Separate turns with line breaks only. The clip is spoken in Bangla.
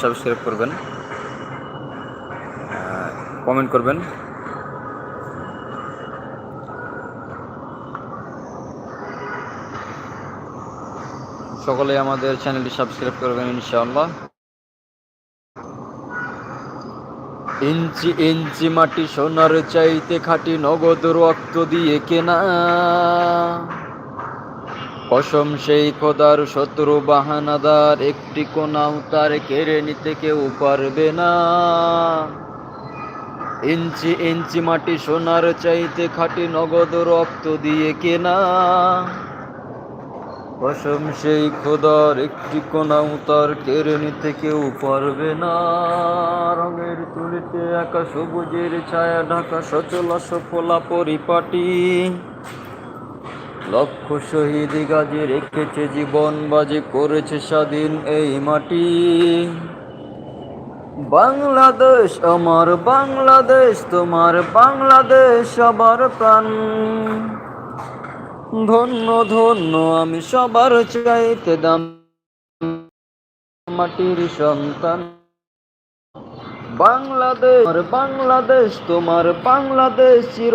সাবস্ক্রাইব করবেন, কমেন্ট করবেন। সকলে আমাদের চ্যানেলটি সাবস্ক্রাইব করবেন ইনশাআল্লাহ। ইঞ্চি ইঞ্চি মাটি সোনার চাইতে খাঁটি, নগদ রক্ত দিয়ে কেনা। কসম সেই খোদার, শত্রু বাহানাদার, একটি কোনাও তার কেড়ে নিতে কেউ পারবে না। ইঞ্চি ইঞ্চি মাটি সোনার চাইতে খাঁটি, নগদ রক্ত দিয়ে কেনা। কসম সেই খোদার, একটি কোনাও তার কেড়ে নিতে কেউ পারবে না। রঙের তুলিতে আঁকা সবুজের ছায়া ঢাকা সচল সফলা পরিপাটি। লক্ষ শহীদ গাজী রেখেছে জীবন বাজি, করেছে স্বাধীন এই মাটি। বাংলাদেশ আমার বাংলাদেশ, তোমার বাংলাদেশ সবার প্রাণ। ধন্য ধন্য আমি সবার চাইতে দাম, মাটির সন্তান। বাংলাদেশ আমার বাংলাদেশ, তোমার বাংলাদেশ চির